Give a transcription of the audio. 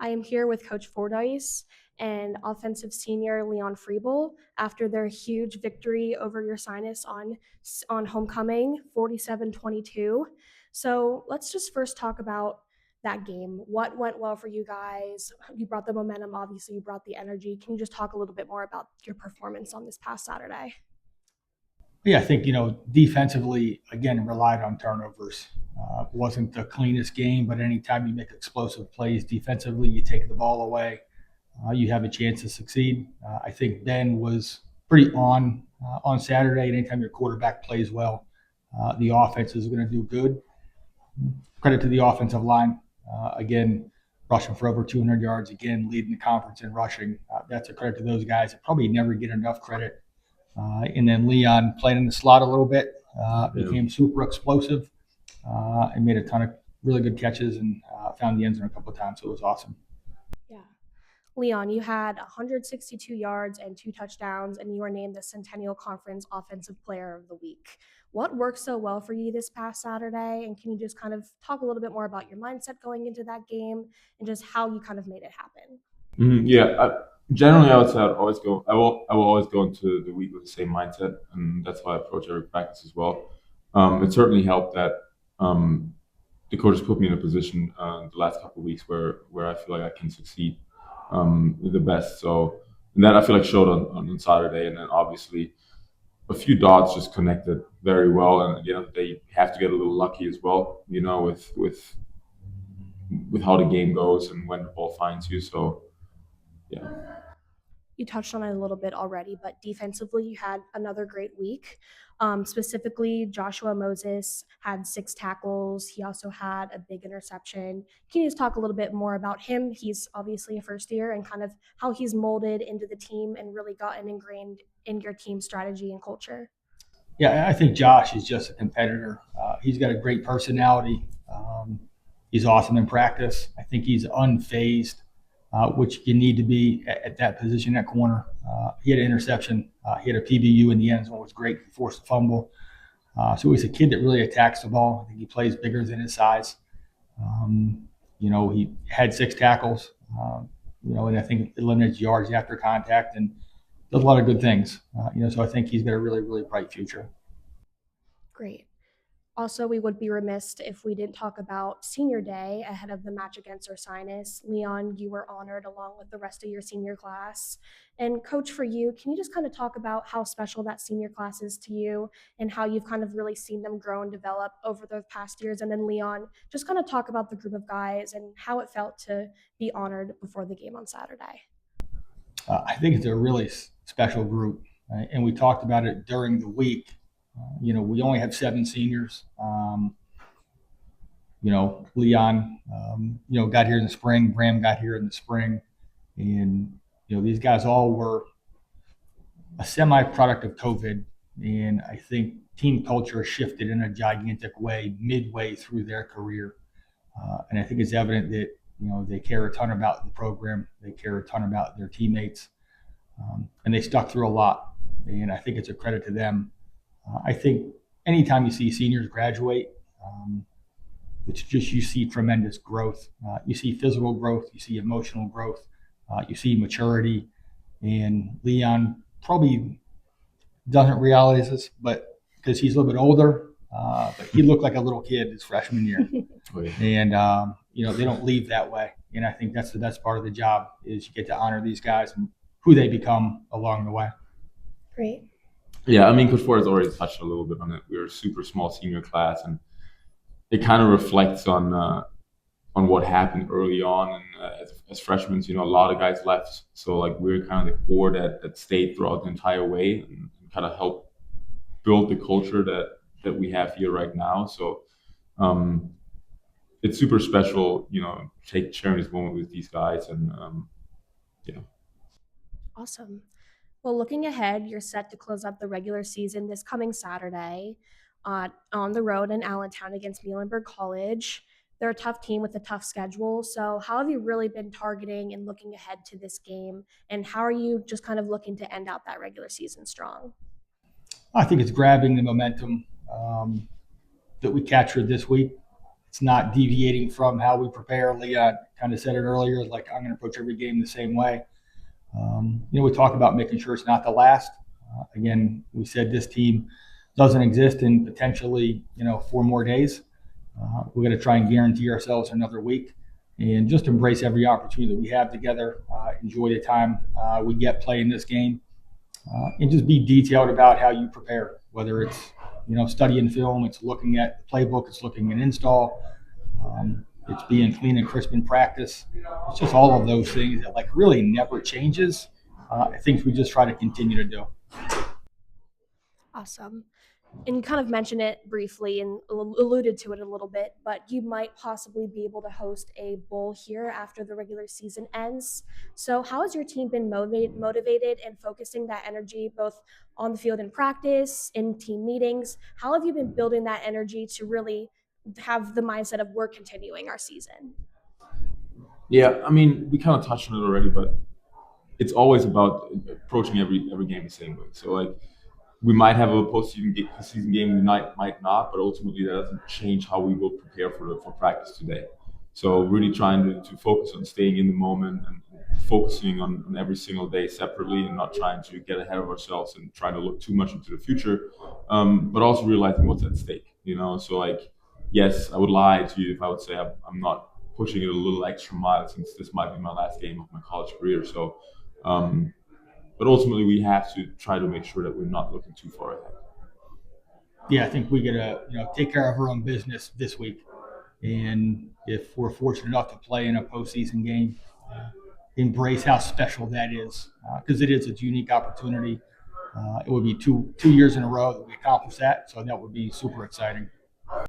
I am here with Coach Fordyce and offensive senior Leon Friebel after their huge victory over your Sinus on homecoming, 47-22. So let's just first talk about that game. What went well for you guys? You brought the momentum, obviously, you brought the energy. Can you just talk a little bit more about your performance on this past Saturday? Yeah, I think, defensively, again, relied on turnovers. Wasn't the cleanest game, but anytime you make explosive plays defensively, you take the ball away, you have a chance to succeed. I think Ben was pretty on Saturday. Anytime your quarterback plays well, the offense is going to do good. Credit to the offensive line. Again, rushing for over 200 yards, again, leading the conference in rushing. That's a credit to those guys that probably never get enough credit. And then Leon played in the slot a little bit, became super explosive, and made a ton of really good catches and found the end zone a couple of times. So it was awesome. Yeah. Leon, you had 162 yards and 2 touchdowns, and you were named the Centennial Conference Offensive Player of the Week. What worked so well for you this past Saturday? And can you just kind of talk a little bit more about your mindset going into that game and just how you kind of made it happen? Generally, I would say I'd always go. I will always go into the week with the same mindset, and that's how I approach every practice as well. It certainly helped that the coaches put me in a position the last couple of weeks where I feel like I can succeed the best. So and that I feel like showed on Saturday, and then obviously a few dots just connected very well. And at the end of the day, you have to get a little lucky as well, with how the game goes and when the ball finds you. So yeah. You touched on it a little bit already, but defensively, you had another great week. Specifically, Joshua Moses had 6 tackles. He also had a big interception. Can you just talk a little bit more about him? He's obviously a first year and kind of how he's molded into the team and really gotten ingrained in your team strategy and culture. Yeah, I think Josh is just a competitor. He's got a great personality. He's awesome in practice. I think he's unfazed, which you need to be at that position, that corner. He had an interception. He had a PBU in the end zone. It was great. He forced a fumble. So he's a kid that really attacks the ball. I think he plays bigger than his size. He had 6 tackles, and I think eliminates yards after contact and does a lot of good things. So I think he's got a really, really bright future. Great. Also, we would be remiss if we didn't talk about senior day ahead of the match against Ursinus. Leon, you were honored along with the rest of your senior class. And coach, for you, can you just kind of talk about how special that senior class is to you and how you've kind of really seen them grow and develop over the past years? And then Leon, just kind of talk about the group of guys and how it felt to be honored before the game on Saturday. I think it's a really special group, and we talked about it during the week. We only have 7 seniors. Leon, got here in the spring. Graham got here in the spring, and these guys all were a semi-product of COVID, and I think team culture shifted in a gigantic way midway through their career, and I think it's evident that they care a ton about the program, they care a ton about their teammates, and they stuck through a lot, and I think it's a credit to them. I think anytime you see seniors graduate, it's just you see tremendous growth. You see physical growth, you see emotional growth, you see maturity. And Leon probably doesn't realize this, but because he's a little bit older, but he looked like a little kid his freshman year. And they don't leave that way. And I think that's the best part of the job is you get to honor these guys and who they become along the way. Great. Yeah, I mean, Coach Ford has already touched a little bit on it. We were a super small senior class, and it kind of reflects on what happened early on. And as freshmen, a lot of guys left, so like we were kind of the core that stayed throughout the entire way and kind of helped build the culture that we have here right now. So it's super special, sharing this moment with these guys, and yeah. Awesome. Well, looking ahead, you're set to close out the regular season this coming Saturday on the road in Allentown against Muhlenberg College. They're a tough team with a tough schedule. So, how have you really been targeting and looking ahead to this game? And how are you just kind of looking to end out that regular season strong? I think it's grabbing the momentum that we captured this week. It's not deviating from how we prepare. Leah kind of said it earlier, like I'm going to approach every game the same way. We talk about making sure it's not the last. Again, we said this team doesn't exist in potentially 4 more days. We're going to try and guarantee ourselves another week and just embrace every opportunity that we have together. Enjoy the time we get playing this game, and just be detailed about how you prepare. Whether it's studying film, it's looking at the playbook, it's looking at install, it's being clean and crisp in practice. It's just all of those things that like really never changes. I think we just try to continue to do. Awesome. And you kind of mentioned it briefly and alluded to it a little bit, but you might possibly be able to host a bowl here after the regular season ends. So, how has your team been motivated and focusing that energy both on the field in practice, in team meetings? How have you been building that energy to really have the mindset of we're continuing our season? Yeah, I mean, we kind of touched on it already, but it's always about approaching every game the same way. So like we might have a season game, we might not, but ultimately that doesn't change how we will prepare for practice today. So really trying to focus on staying in the moment and focusing on every single day separately, and not trying to get ahead of ourselves and trying to look too much into the future, but also realizing what's at stake. So like yes, I would lie to you if I would say I'm not pushing it a little extra mile, since this might be my last game of my college career. So. Um, but ultimately, we have to try to make sure that we're not looking too far ahead. Yeah, I think we got to take care of our own business this week, and if we're fortunate enough to play in a postseason game, embrace how special that is, because it is a unique opportunity. It would be two years in a row that we accomplished that, so that would be super exciting.